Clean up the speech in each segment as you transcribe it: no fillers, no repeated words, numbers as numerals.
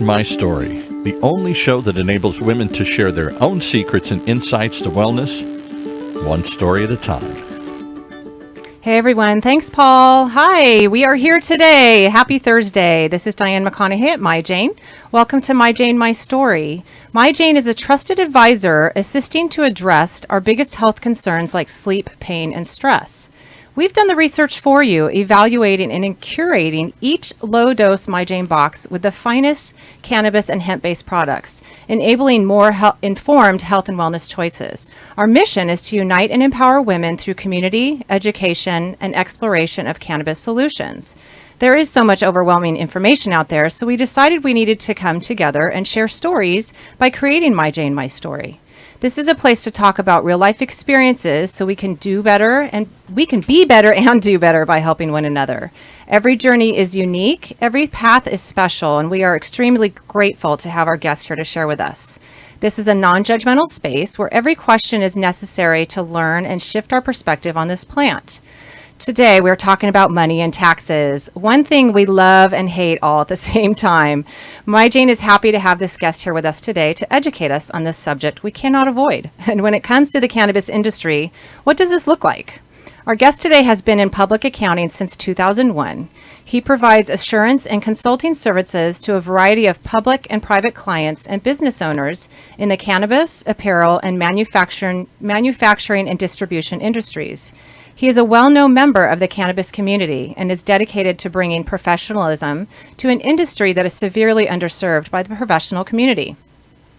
My Story, the only show that enables women to share their own secrets and insights to wellness, one story at a time. Hey everyone, thanks Paul. Hi, we are here today. Happy Thursday. This is Diane McConaughey at My Jane. Welcome to My Jane, My Story. My Jane is a trusted advisor assisting to address our biggest health concerns like sleep, pain, and stress. We've done the research for you, evaluating and curating each low-dose My Jane box with the finest cannabis and hemp-based products, enabling more informed health and wellness choices. Our mission is to unite and empower women through community, education, and exploration of cannabis solutions. There is so much overwhelming information out there, so we decided we needed to come together and share stories by creating My Jane, My Story. This is a place to talk about real life experiences so we can do better and we can be better and do better by helping one another. Every journey is unique, every path is special, and we are extremely grateful to have our guests here to share with us. This is a non-judgmental space where every question is necessary to learn and shift our perspective on this plant. Today, we're talking about money and taxes, one thing we love and hate all at the same time. My Jane is happy to have this guest here with us today to educate us on this subject we cannot avoid. And when it comes to the cannabis industry, what does this look like? Our guest today has been in public accounting since 2001. He provides assurance and consulting services to a variety of public and private clients and business owners in the cannabis, apparel, and manufacturing and distribution industries. He is a well-known member of the cannabis community and is dedicated to bringing professionalism to an industry that is severely underserved by the professional community.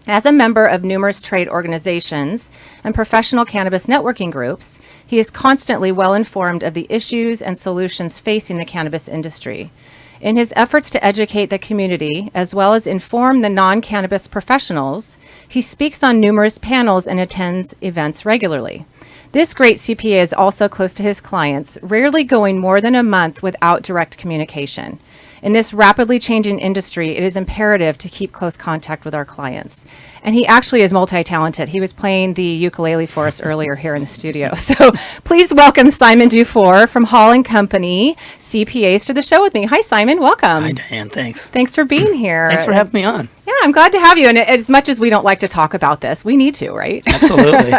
As a member of numerous trade organizations and professional cannabis networking groups, he is constantly well informed of the issues and solutions facing the cannabis industry. In his efforts to educate the community, as well as inform the non-cannabis professionals, he speaks on numerous panels and attends events regularly. This great CPA is also close to his clients, rarely going more than a month without direct communication. In this rapidly changing industry, it is imperative to keep close contact with our clients. And he actually is multi-talented. He was playing the ukulele for us earlier here in the studio. So please welcome Simon Dufour from Hall & Company CPAs to the show with me. Hi, Simon. Welcome. Hi, Diane. Thanks. Thanks for being here. Thanks for having me on. Yeah, I'm glad to have you. And as much as we don't like to talk about this, we need to, right? Absolutely.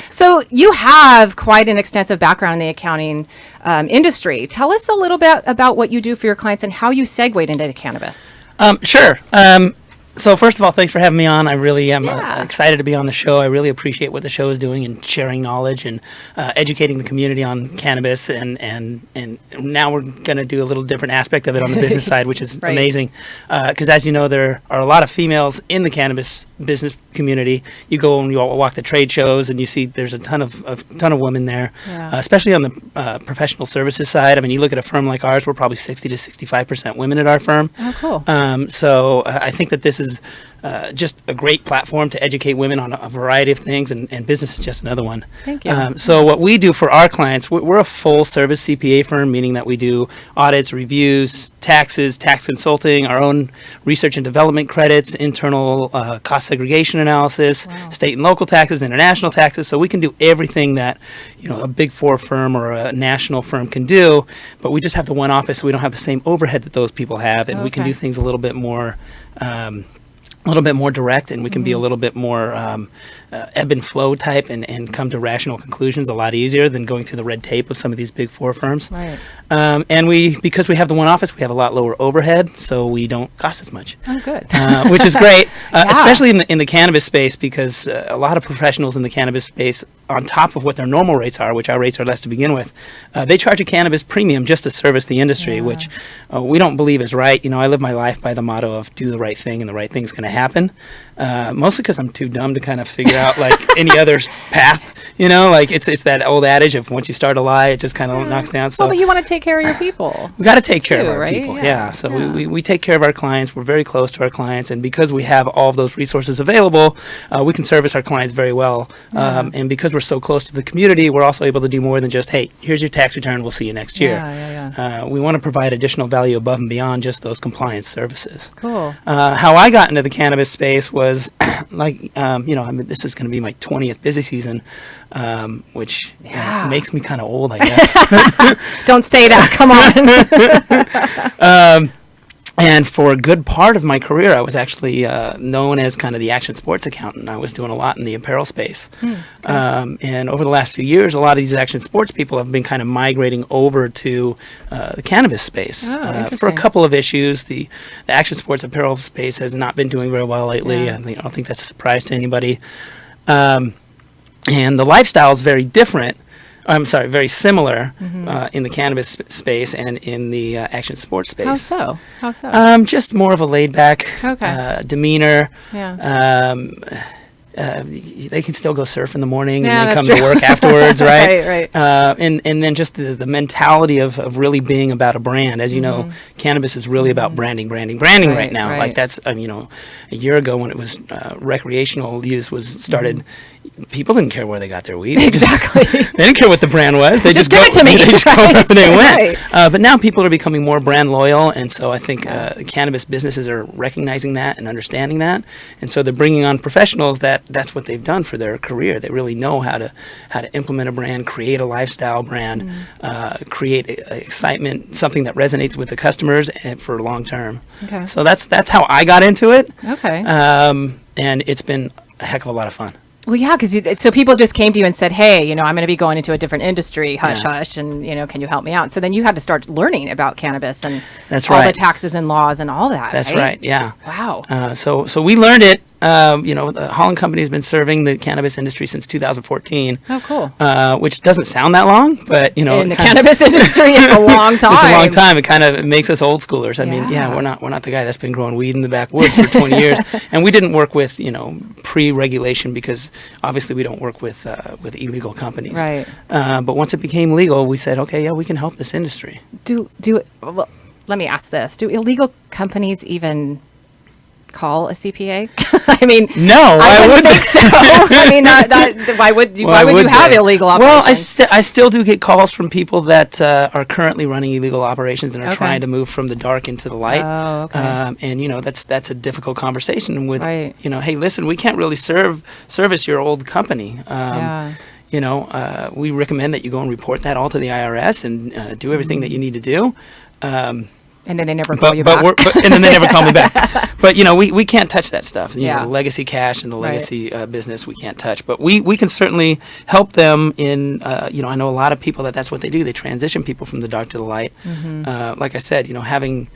So you have quite an extensive background in the accounting industry. Tell us a little bit about what you do for your clients and how you segued into cannabis. Sure. So first of all, thanks for having me on. I really am excited to be on the show. I really appreciate what the show is doing and sharing knowledge and educating the community on cannabis. And now we're going to do a little different aspect of it on the business side, which is Right. amazing. Because as you know, there are a lot of females in the cannabis business community. You go and you walk the trade shows and you see there's a ton of women there, especially on the professional services side. I mean, you look at a firm like ours, we're probably 60 to 65% women at our firm. Oh, cool. So I think that this is just a great platform to educate women on a variety of things, and business is just another one. Thank you. So what we do for our clients, we're a full service CPA firm, meaning that we do audits, reviews, taxes, tax consulting, our own research and development credits, internal cost segregation analysis, state and local taxes, international taxes. So we can do everything that a Big Four firm or a national firm can do, but we just have the one office, so we don't have the same overhead that those people have, and we can do things a little bit more direct, and we can be a little bit more ebb and flow type and come to rational conclusions a lot easier than going through the red tape of some of these Big Four firms. Right. And because we have the one office, we have a lot lower overhead, so we don't cost as much. Oh, good. Which is great, especially in the cannabis space, because a lot of professionals in the cannabis space, on top of what their normal rates are, which our rates are less to begin with, they charge a cannabis premium just to service the industry, which we don't believe is right. I live my life by the motto of do the right thing and the right thing's going to happen. Mostly because I'm too dumb to kind of figure out like any other path. Like it's that old adage of once you start a lie, it just kind of knocks down. So Well, but you want to take care of your people. we got to take care of our right? people. Yeah. So we take care of our clients. We're very close to our clients, and because we have all of those resources available, we can service our clients very well. And because we're so close to the community, we're also able to do more than just, hey, here's your tax return, we'll see you next year. We want to provide additional value above and beyond just those compliance services. Cool. How I got into the cannabis space was this is going to be my 20th busy season, which makes me kind of old, I guess. Don't say that. Come on. And for a good part of my career, I was actually known as kind of the action sports accountant. I was doing a lot in the apparel space. And over the last few years, a lot of these action sports people have been kind of migrating over to the cannabis space for a couple of issues. The action sports apparel space has not been doing very well lately. Yeah. I don't think that's a surprise to anybody. And the lifestyle is very different. I'm sorry, very similar in the cannabis space and in the action sports space. How so? How so? Just more of a laid back demeanor. Yeah. They can still go surf in the morning Yeah, and then come that's to true. work afterwards, right? Right. And then just the mentality of really being about a brand. As you know, cannabis is really about branding right now. Right. Like that's, a year ago when it was recreational use was started, people didn't care where they got their weed. Exactly. They didn't care what the brand was. They Just just give it to me. They just go Right. wherever they went. Right. But now people are becoming more brand loyal, and so I think cannabis businesses are recognizing that and understanding that, and so they're bringing on professionals that's what they've done for their career. They really know how to implement a brand, create a lifestyle brand, create excitement, something that resonates with the customers and for long term. Okay. So that's how I got into it. Okay. And it's been a heck of a lot of fun. Well, yeah, because so people just came to you and said, "Hey, I'm going to be going into a different industry, hush, and can you help me out?" So then you had to start learning about cannabis and That's all right. the taxes and laws and all that. That's right. Yeah. Wow. So we learned it. The Holland Company has been serving the cannabis industry since 2014. Oh, cool. Which doesn't sound that long, but In the kind cannabis industry, it's a long time. it's a long time. It kind of makes us old schoolers. I mean, Yeah. we're not the guy that's been growing weed in the backwoods for 20 years, and we didn't work with pre-regulation because obviously we don't work with illegal companies. Right. But once it became legal, we said, okay, yeah, we can help this industry. Well, let me ask this: do illegal companies even call a CPA? I mean, No, I why wouldn't would think so. I mean, why would you have they? illegal Well, operations? I still do get calls from people that are currently running illegal operations and are Okay. trying to move from the dark into the light. Oh, okay. And that's a difficult conversation with Right. hey, listen, we can't really service your old company. Yeah. We recommend that you go and report that all to the IRS and do everything that you need to do. And then they never call you But back. and then they never call me back. But we can't touch that stuff. Yeah. The legacy cash and the Right. legacy business we can't touch. But we can certainly help them in. I know a lot of people that's what they do. They transition people from the dark to the light. Like I said, having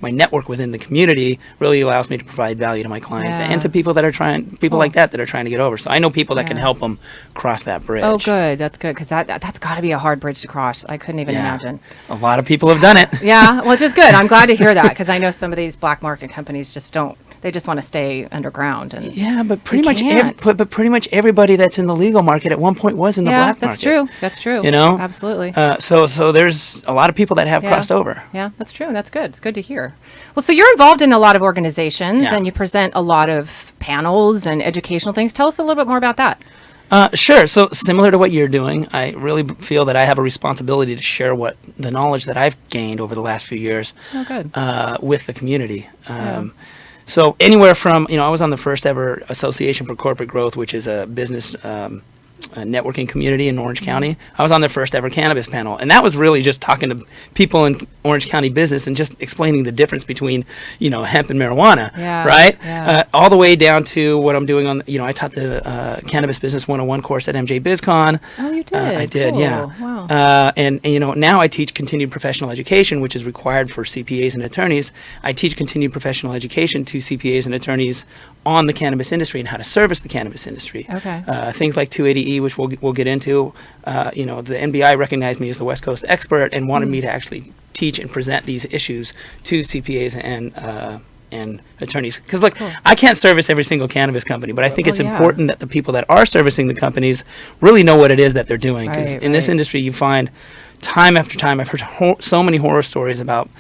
my network within the community really allows me to provide value to my clients Yeah. and to people that are Cool. like that are trying to get over. So I know people that can Yeah. help them cross that bridge. Oh, good. That's good because that's got to be a hard bridge to cross. I couldn't even Yeah. imagine. A lot of people have done it. Yeah, well, just good. I'm glad to hear that because I know some of these black market companies just don't. They just want to stay underground. And Yeah, but pretty You much can't. but pretty much everybody that's in the legal market at one point was in the yeah, black that's market. true. That's true. Absolutely. So there's a lot of people that have Yeah. crossed over. Yeah, that's true. That's good. It's good to hear. Well, so you're involved in a lot of organizations Yeah. and you present a lot of panels and educational things. Tell us a little bit more about that. Sure. So similar to what you're doing, I really feel that I have a responsibility to share the knowledge that I've gained over the last few years Oh, good. with the community. So anywhere from, I was on the first ever Association for Corporate Growth, which is a business networking community in Orange County. I was on their first ever cannabis panel, and that was really just talking to people in Orange County business and just explaining the difference between, hemp and marijuana, Yeah, right? yeah. All the way down to what I'm doing on, I taught the Cannabis Business 101 course at MJ BizCon. Oh, you did? I did, Cool. yeah. Wow. And now I teach continued professional education, which is required for CPAs and attorneys. I teach continued professional education to CPAs and attorneys on the cannabis industry and how to service the cannabis industry. Okay. Things like 280E, which we'll get into. The NBI recognized me as the West Coast expert and wanted me to actually teach and present these issues to CPAs and attorneys. Because look, I can't service every single cannabis company, but I think it's yeah. important that the people that are servicing the companies really know what it is that they're doing. Because Right, in this right. industry, you find time after time, I've heard so many horror stories about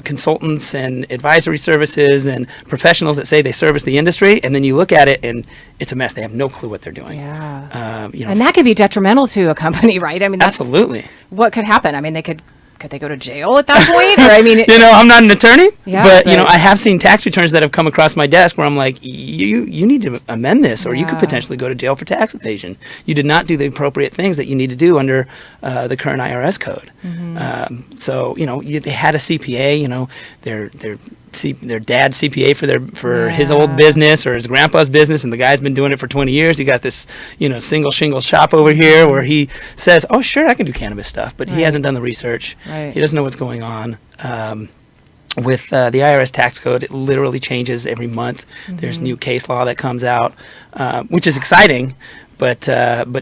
consultants and advisory services and professionals that say they service the industry, and then you look at it and it's a mess. They have no clue what they're doing. Yeah. You know, And that could be detrimental to a company, right? I mean, that's absolutely. what could happen. I mean, they could could they go to jail at that point? Or, I mean, I'm not an attorney, Yeah, but but- I have seen tax returns that have come across my desk where I'm like, you need to amend this, or you could Yeah. potentially go to jail for tax evasion. You did not do the appropriate things that you need to do under the current IRS code. So they had a CPA, their dad's CPA for his old business or his grandpa's business, and the guy's been doing it for 20 years. He got this, single shingle shop over here where he says, "Oh, sure, I can do cannabis stuff," but he hasn't done the research. Right. He doesn't know what's going on. With the IRS tax code, it literally changes every month. There's new case law that comes out, which is exciting, but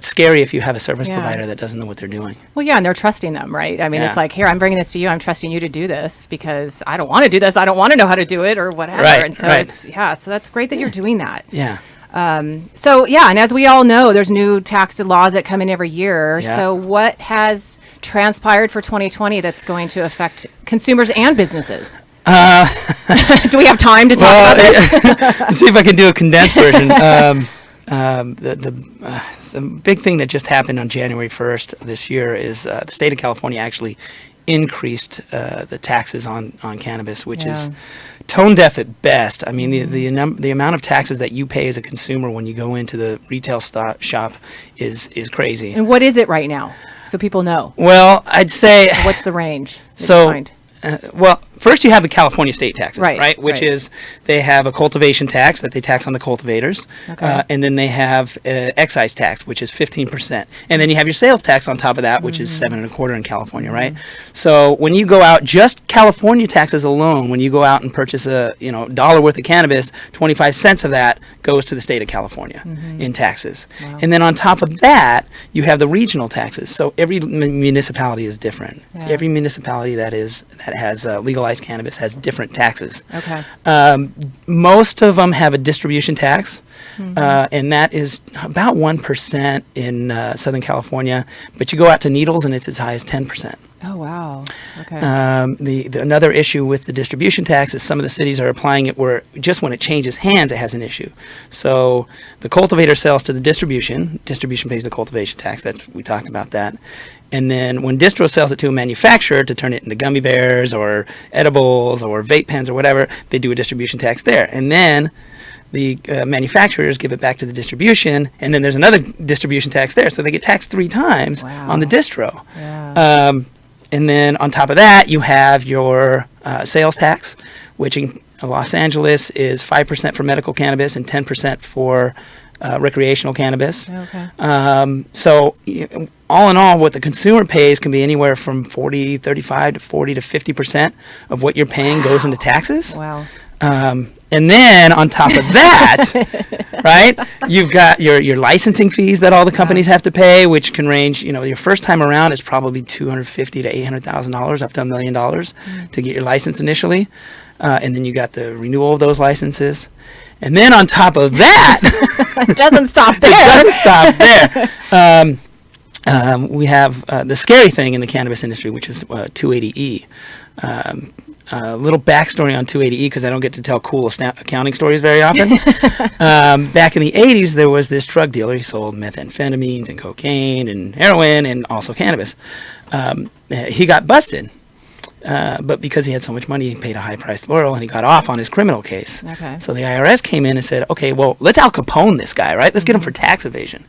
scary if you have a service provider that doesn't know what they're doing. Well, yeah, and they're trusting them, right? I mean, Yeah. it's like, here, I'm bringing this to you. I'm trusting you to do this because I don't want to do this. I don't want to know how to do it or whatever. Right, And so right. so that's great that you're doing that. Yeah. So yeah, and as we all know, there's new tax laws that come in every year. Yeah. So what has transpired for 2020 that's going to affect consumers and businesses? Do we have time to talk about this? Let's see if I can do a condensed version. The big thing that just happened on January 1st this year is the state of California actually increased the taxes on cannabis, which is tone deaf at best. I mean, the amount of taxes that you pay as a consumer when you go into the retail shop is crazy. And what is it right now? So people know. Well, I'd say What's the range? that you so. find? Well, first you have the California state taxes, Right, Which right. is they have a cultivation tax that they tax on the cultivators, Okay. and then they have excise tax, which is 15%, and then you have your sales tax on top of that, which is 7.25% in California, right? So when you go out, just California taxes alone, when you go out and purchase a dollar worth of cannabis, 25 cents of that goes to the state of California in taxes, and then on top of that you have the regional taxes. So every municipality is different. Yeah. Every municipality that has legalized cannabis has different taxes. Okay. Most of them have a distribution tax, and that is about 1% in Southern California. But you go out to needles, and it's as high as 10%. Oh, wow. Okay. The another issue with the distribution tax is some of the cities are applying it where just when it changes hands, it has an issue. So the cultivator sells to the distribution pays the cultivation tax. We talked about that. And then when distro sells it to a manufacturer to turn it into gummy bears or edibles or vape pens or whatever, they do a distribution tax there. And then the manufacturers give it back to the distribution, and then there's another distribution tax there. So they get taxed 3 times on the distro. Yeah. And then on top of that, you have your sales tax, which in Los Angeles is 5% for medical cannabis and 10% for recreational cannabis. Okay. So all in all, what the consumer pays can be anywhere from 35 to 40 to 50% of what you're paying goes into taxes. Wow. And then on top of that, right, you've got your licensing fees that all the companies have to pay, which can range, your first time around is probably $250,000 to $800,000 up to $1 million to get your license initially. And then you got the renewal of those licenses. And then on top of that, It doesn't stop there. it doesn't stop there. We have the scary thing in the cannabis industry, which is 280E. A little backstory on 280E, because I don't get to tell cool accounting stories very often. Back in the 80s, there was this drug dealer. He sold methamphetamines and cocaine and heroin and also cannabis. He got busted. But because he had so much money, he paid a high-priced lawyer, and he got off on his criminal case. Okay. So the IRS came in and said, okay, well, let's Al Capone this guy, right? Let's get him for tax evasion.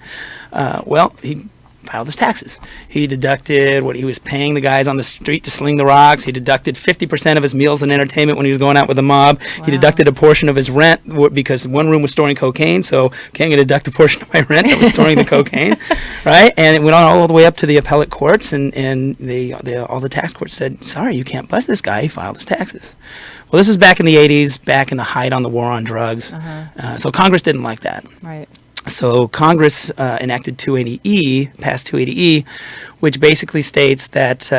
Well, he filed his taxes. He deducted what he was paying the guys on the street to sling the rocks. He deducted 50% of his meals and entertainment when he was going out with the mob. Wow. He deducted a portion of his rent because one room was storing cocaine, so can't get deduct a portion of my rent that was storing the cocaine, right? And it went on all the way up to the appellate courts, and all the tax courts said, sorry, you can't bust this guy. He filed his taxes. Well, this is back in the 80s, back in the height on the war on drugs. So Congress didn't like that. Right. So Congress enacted 280E, passed 280E, which basically states that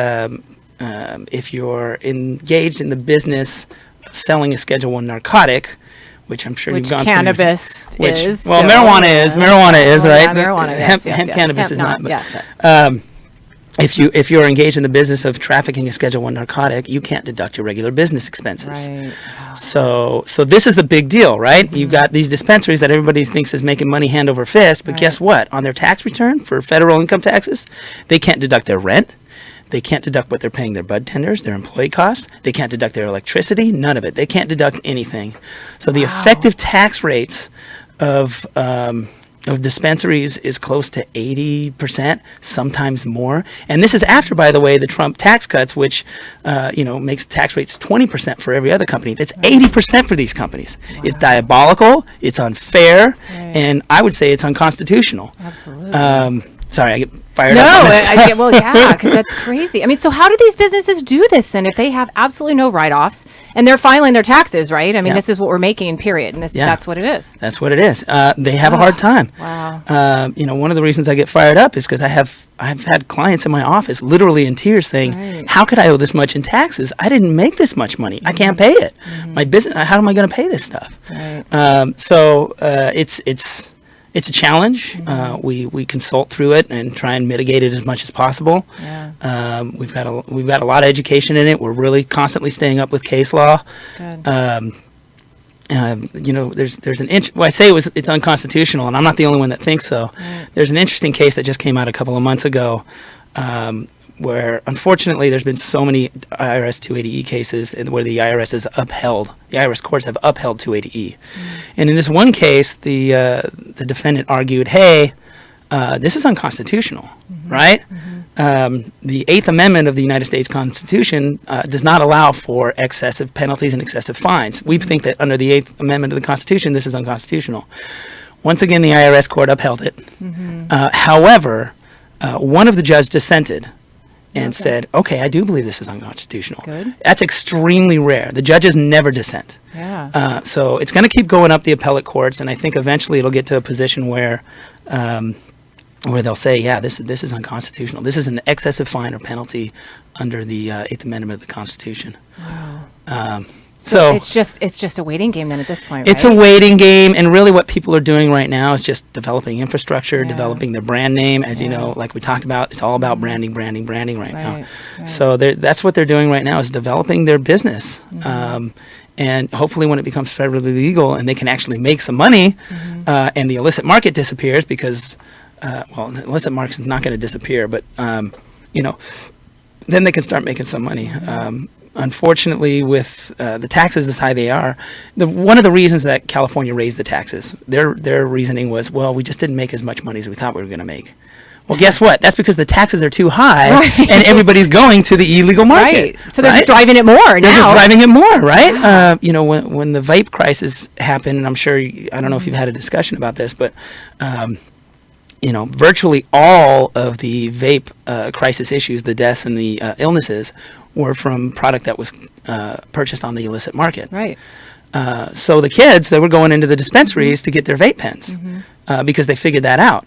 if you're engaged in the business of selling a Schedule I narcotic, which I'm sure you've gone cannabis through. is. Well, still, marijuana is, right? Yeah, marijuana is. Hemp cannabis is not. But, Yeah. if you're engaged in the business of trafficking a Schedule I narcotic, you can't deduct your regular business expenses. Right. So this is the big deal, right? You've got these dispensaries that everybody thinks is making money hand over fist, but guess what? On their tax return for federal income taxes, they can't deduct their rent. They can't deduct what they're paying their bud tenders, their employee costs. They can't deduct their electricity, none of it. They can't deduct anything. So the effective tax rates of dispensaries is close to 80%, sometimes more. And this is after, by the way, the Trump tax cuts, which makes tax rates 20% for every other company. That's 80% for these companies. Wow. It's diabolical, it's unfair, and I would say it's unconstitutional. Absolutely. Sorry, I get fired no, up. well, yeah, because that's crazy. I mean, so how do these businesses do this then if they have absolutely no write-offs and they're filing their taxes, right? I mean, this is what we're making, period, and that's what it is. That's what it is. They have a hard time. Wow. One of the reasons I get fired up is because I've had clients in my office literally in tears saying, "How could I owe this much in taxes? I didn't make this much money. I can't pay it. My business. How am I going to pay this stuff?" Right. So it's a challenge. We consult through it and try and mitigate it as much as possible. Yeah. We've got a lot of education in it. We're really constantly staying up with case law. Good. There's an I say it's unconstitutional, and I'm not the only one that thinks so. Right. There's an interesting case that just came out a couple of months ago, where unfortunately there's been so many IRS 280E cases where the IRS courts have upheld 280E. And in this one case, the defendant argued, hey, this is unconstitutional, right? The Eighth Amendment of the United States Constitution does not allow for excessive penalties and excessive fines. We think that under the Eighth Amendment of the Constitution, this is unconstitutional. Once again, the IRS court upheld it. However, one of the judges dissented and said, okay, I do believe this is unconstitutional. Good. That's extremely rare. The judges never dissent. Yeah. So it's going to keep going up the appellate courts, and I think eventually it'll get to a position where they'll say, yeah, this is unconstitutional. This is an excessive fine or penalty under the Eighth Amendment of the Constitution. Wow. So it's just a waiting game then at this point, right? It's a waiting game, and really what people are doing right now is just developing infrastructure, developing their brand name. As you know, like we talked about, it's all about branding right now. Right. So that's what they're doing right now is developing their business. And hopefully when it becomes federally legal and they can actually make some money and the illicit market disappears because, the illicit market is not going to disappear, but, then they can start making some money. Unfortunately, with the taxes as high they are, one of the reasons that California raised the taxes, their reasoning was, well, we just didn't make as much money as we thought we were going to make. Well, guess what? That's because the taxes are too high, and everybody's going to the illegal market. Right. So they're just driving it more now. They're just driving it more, right? Yeah. When the vape crisis happened, and I'm sure, I don't know if you've had a discussion about this, but virtually all of the vape crisis issues, the deaths and the illnesses, were from product that was purchased on the illicit market. Right. So the kids, they were going into the dispensaries to get their vape pens because they figured that out.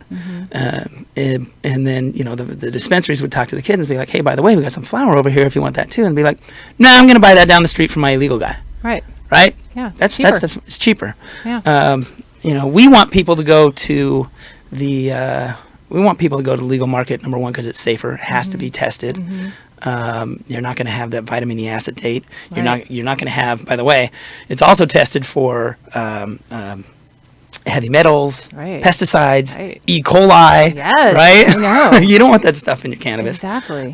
And then, the dispensaries would talk to the kids and be like, hey, by the way, we got some flour over here if you want that too. And be like, no, I'm going to buy that down the street from my illegal guy. Right. Right? Yeah. It's cheaper. Yeah. We want people to go to the legal market, number one, because it's safer. It has to be tested. You're not going to have that vitamin E acetate. Right. You're not going to have. By the way, it's also tested for heavy metals, pesticides, E. coli. Yes, right. I know. You don't want that stuff in your cannabis. Exactly.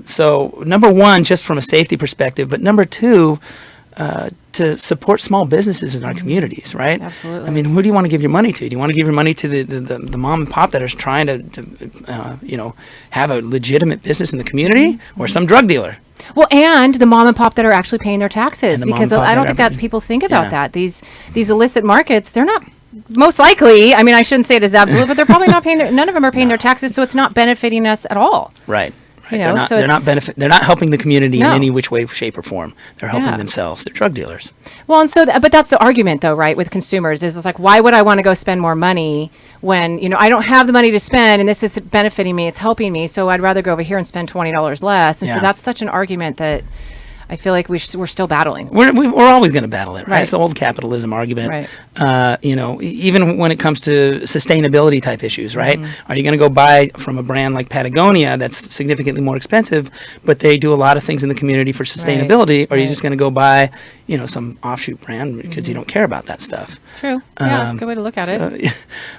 So number one, just from a safety perspective, but number two, to support small businesses in our communities, right? Absolutely. I mean, who do you want to give your money to? Do you want to give your money to the mom and pop that are trying to have a legitimate business in the community, or some drug dealer? Well, and the mom and pop that are actually paying their taxes, because I don't think that people think about that. These illicit markets, they're not. Most likely, I mean, I shouldn't say it as absolute, but they're probably not paying. None of them are paying their taxes, so it's not benefiting us at all. Right. They're not helping the community in any which way, shape, or form. They're helping themselves. They're drug dealers. Well, and but that's the argument, though, right? With consumers, is it's like, why would I want to go spend more money when I don't have the money to spend, and this is benefiting me, it's helping me, so I'd rather go over here and spend $20 less. And so that's such an argument that I feel like we're still battling. We're always going to battle it, right? It's the old capitalism argument. Right. Even when it comes to sustainability type issues, right? Are you going to go buy from a brand like Patagonia that's significantly more expensive, but they do a lot of things in the community for sustainability, or are you just going to go buy, some offshoot brand because you don't care about that stuff? True. Yeah, that's a good way to look at it.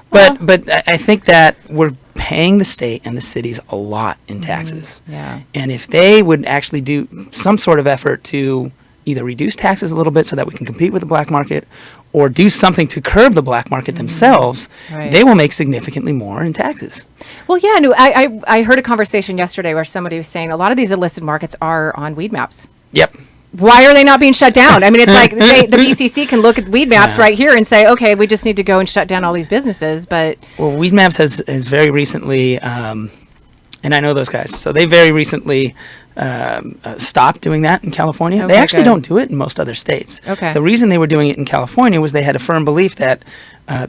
But I think that we're paying the state and the cities a lot in taxes. Yeah. And if they would actually do some sort of effort to either reduce taxes a little bit so that we can compete with the black market, or do something to curb the black market themselves, Right. they will make significantly more in taxes. Well, yeah, no, I heard a conversation yesterday where somebody was saying a lot of these illicit markets are on weed maps. Yep. Why are they not being shut down? I mean, it's like the BCC can look at weed maps right here and say, okay, we just need to go and shut down all these businesses. But Well, Weed Maps has very recently, and I know those guys, so they very recently stopped doing that in California. They Okay, actually good. don't do it in most other states. Okay. The reason they were doing it in California was they had a firm belief that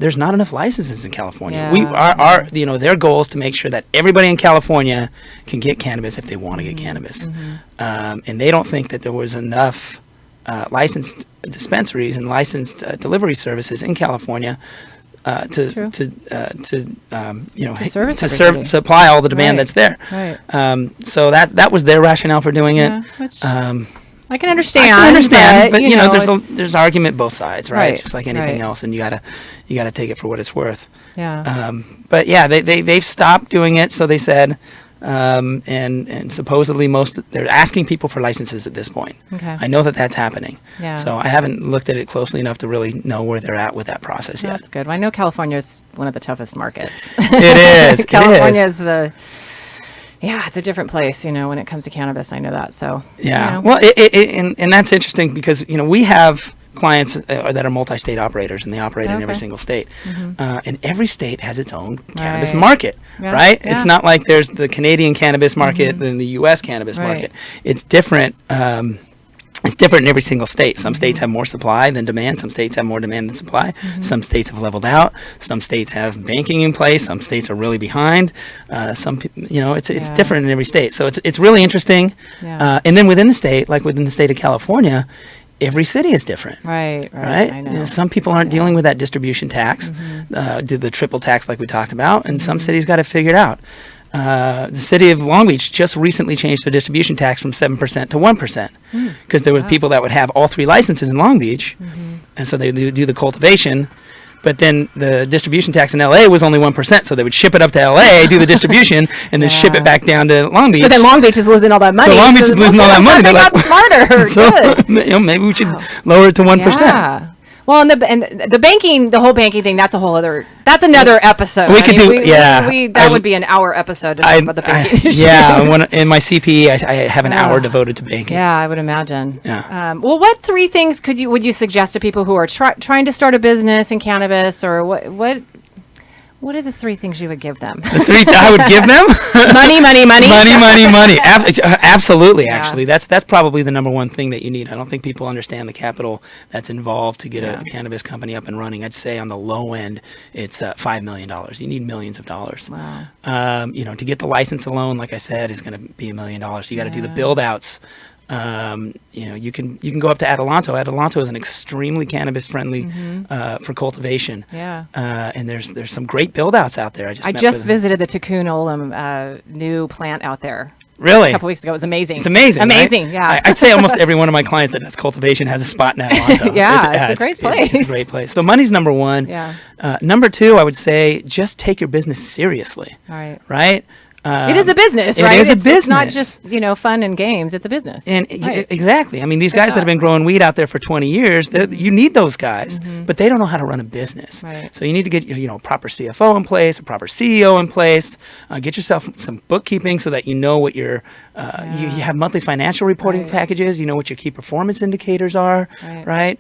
there's not enough licenses in California. Yeah. Their goal is to make sure that everybody in California can get cannabis if they want to get cannabis. And they don't think that there was enough licensed dispensaries and licensed delivery services in California True. service everybody. supply all the demand Right. that's there. Right. So that was their rationale for doing it. Yeah, which Um, I can understand. I can understand, but you know, it's- there's argument both sides, right? Right, Just like anything right. else, and you gotta take it for what it's worth. yeah. But yeah, they've stopped doing it. So they said, and supposedly they're asking people for licenses at this point. Okay. I know that that's happening. Yeah. So I haven't looked at it closely enough to really know where they're at with that process yet. That's good. Well, I know California is one of the toughest markets. It is. California It is. is it's a different place, when it comes to cannabis. I know that. So, Yeah. Well, and that's interesting because, we have clients that are multi-state operators, and they operate in every Okay. single state. And every state has its own cannabis Right. market, Yeah, right? yeah. It's not like there's the Canadian cannabis market and the U.S. cannabis Right. market. It's different. It's different in every single state. Some states have more supply than demand. Some states have more demand than supply. Some states have leveled out. Some states have banking in place. Some states are really behind. It's Yeah. different in every state. So it's really interesting. Yeah. And then within the state, like within the state of California, every city is different. right. Right? I know. Some people aren't dealing with that distribution tax, do the triple tax like we talked about, and some cities got it figured out. The city of Long Beach just recently changed their distribution tax from 7% to 1% because there were people that would have all three licenses in Long Beach, and so they do the cultivation. But then the distribution tax in LA was only 1%, so they would ship it up to LA, do the distribution, and then ship Yeah. it back down to Long Beach. But then Long Beach is losing all that money. So Long Beach is losing all that money. They They're got like- smarter. So Good. maybe we should lower it to 1%. Yeah. Well, and the banking, the whole banking thing, that's another episode. We could do- yeah. That would be an hour episode to talk about the banking issues. In my CPE, I have an hour devoted to banking. Yeah, I would imagine. Yeah. Well, what three things would you suggest to people who are trying to start a business in cannabis, or what are the three things you would give them? The three I would give them? money. money. Absolutely, Yeah. actually. That's probably the number one thing that you need. I don't think people understand the capital that's involved to get a cannabis company up and running. I'd say on the low end, it's $5 million. You need millions of dollars. Wow. To get the license alone, like I said, is going to be $1 million. You got to do the build outs. You can go up to Adelanto. Adelanto is an extremely cannabis friendly for cultivation. Yeah. And there's some great build outs out there. I just visited the Tikkun Olam new plant out there. Really? A couple weeks ago. It was amazing. It's amazing. Amazing, right? yeah. I'd say almost every one of my clients that does cultivation has a spot in Adelanto. Yeah, it's a great place. It's a great place. So money's number one. Yeah. Number two, I would say just take your business seriously. All right. Right? It is a business, right? It is a It's not business. just, fun and games. It's a business. And Right. exactly. I mean, these guys that have been growing weed out there for 20 years, you need those guys, but they don't know how to run a business. Right. So you need to get proper CFO in place, a proper CEO in place. Get yourself some bookkeeping so that you know what your you have monthly financial reporting Right. packages. You know what your key performance indicators are, Right. right?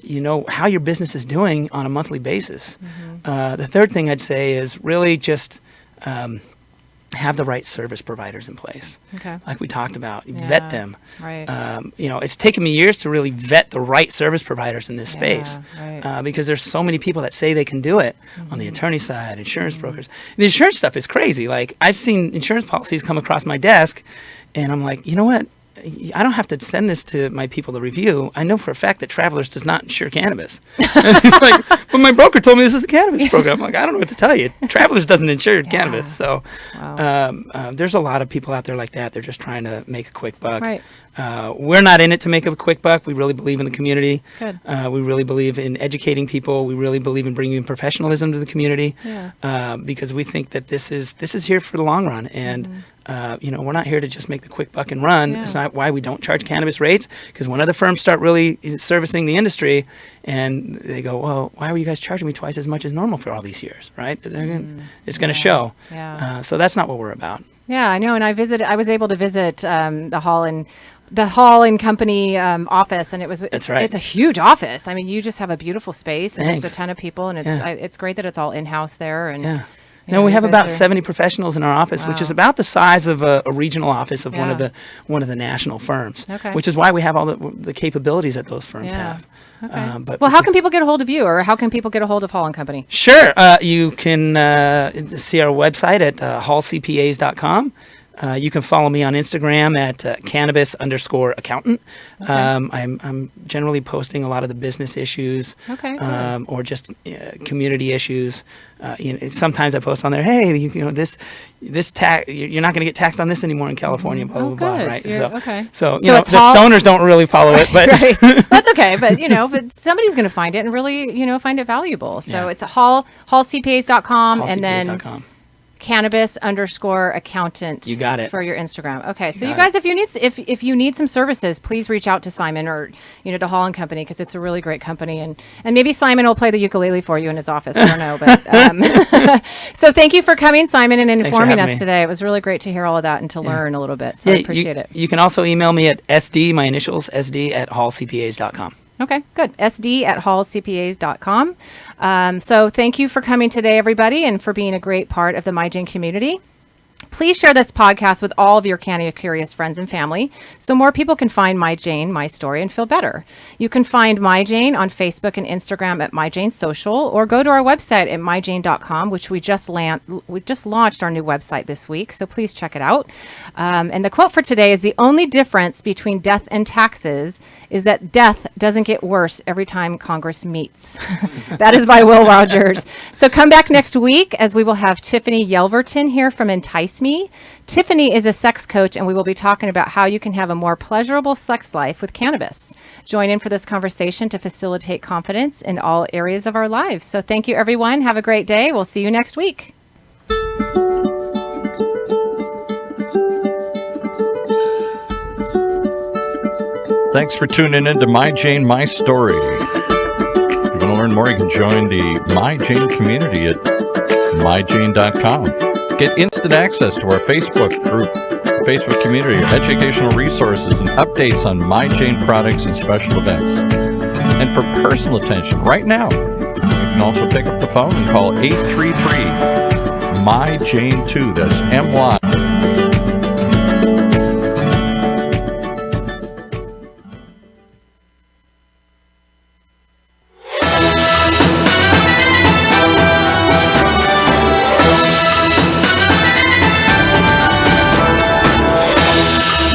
You know how your business is doing on a monthly basis. The third thing I'd say is really just have the right service providers in place. Okay. Like we talked about, Yeah. vet them. Right. It's taken me years to really vet the right service providers in this space, right. because there's so many people that say they can do it on the attorney side, insurance brokers. The insurance stuff is crazy. Like I've seen insurance policies come across my desk, and I'm like, you know what? I don't have to send this to my people to review. I know for a fact that Travelers does not insure cannabis. And he's like, but my broker told me this is a cannabis program. I'm like, I don't know what to tell you. Travelers doesn't insure cannabis. So there's a lot of people out there like that. They're just trying to make a quick buck. Right. We're not in it to make a quick buck. We really believe in the community. Good. We really believe in educating people. We really believe in bringing professionalism to the community, because we think that this is here for the long run. And we're not here to just make the quick buck and run. Yeah. It's not why we don't charge cannabis rates, because when other firms start really servicing the industry and they go, well, why were you guys charging me twice as much as normal for all these years, right? It's going to show. Yeah. So that's not what we're about. Yeah, I know. And I was able to visit the Hall and Company office, and That's right. It's a huge office. I mean, you just have a beautiful space and Thanks. just a ton of people, and it's great that it's all in-house there. And Yeah. you know, No, we have you about guys are- 70 professionals in our office, which is about the size of a regional office of one of the national firms. Okay. Which is why we have all the capabilities that those firms have. Okay. But Well, how can people get a hold of you, or how can people get a hold of Hall and Company? Sure. You can see our website at hallcpas.com. You can follow me on Instagram at cannabis_accountant. Okay. I'm generally posting a lot of the business issues, Okay, good. or just community issues. Sometimes I post on there, hey, this tax, you're not going to get taxed on this anymore in California, blah, blah, blah, good. right? So you're- okay. So, So it's the Hall- stoners don't really follow it, but Right. That's okay, but but somebody's going to find it and really, find it valuable. So Yeah. it's hallcpas.com and then hallcpas.com. cannabis_accountant. You got it. For your Instagram. Okay. So got you guys, if you need some services, please reach out to Simon or, to Hall and Company, because it's a really great company, and maybe Simon will play the ukulele for you in his office. I don't know, but so thank you for coming, Simon, and for informing having us me. today. It was really great to hear all of that and to learn a little bit. So I appreciate it. You can also email me at SD, my initials, SD at hallcpas.com. Okay, good. SD@hallcpas.com. So thank you for coming today, everybody, and for being a great part of the MyJane community. Please share this podcast with all of your Canada Curious friends and family so more people can find MyJane, My Story, and feel better. You can find MyJane on Facebook and Instagram at MyJane Social, or go to our website at myjane.com, which we just launched our new website this week, so please check it out. And the quote for today is, "The only difference between death and taxes is that death doesn't get worse every time Congress meets." That is by Will Rogers. So come back next week, as we will have Tiffany Yelverton here from Entice Me. Tiffany is a sex coach, and we will be talking about how you can have a more pleasurable sex life with cannabis. Join in for this conversation to facilitate confidence in all areas of our lives. So thank you, everyone. Have a great day. We'll see you next week. Thanks for tuning in to My Jane, My Story. If you want to learn more, you can join the My Jane community at myjane.com. Get instant access to our Facebook group, Facebook community, educational resources, and updates on My Jane products and special events. And for personal attention right now, you can also pick up the phone and call 833-MY-JANE2. That's MY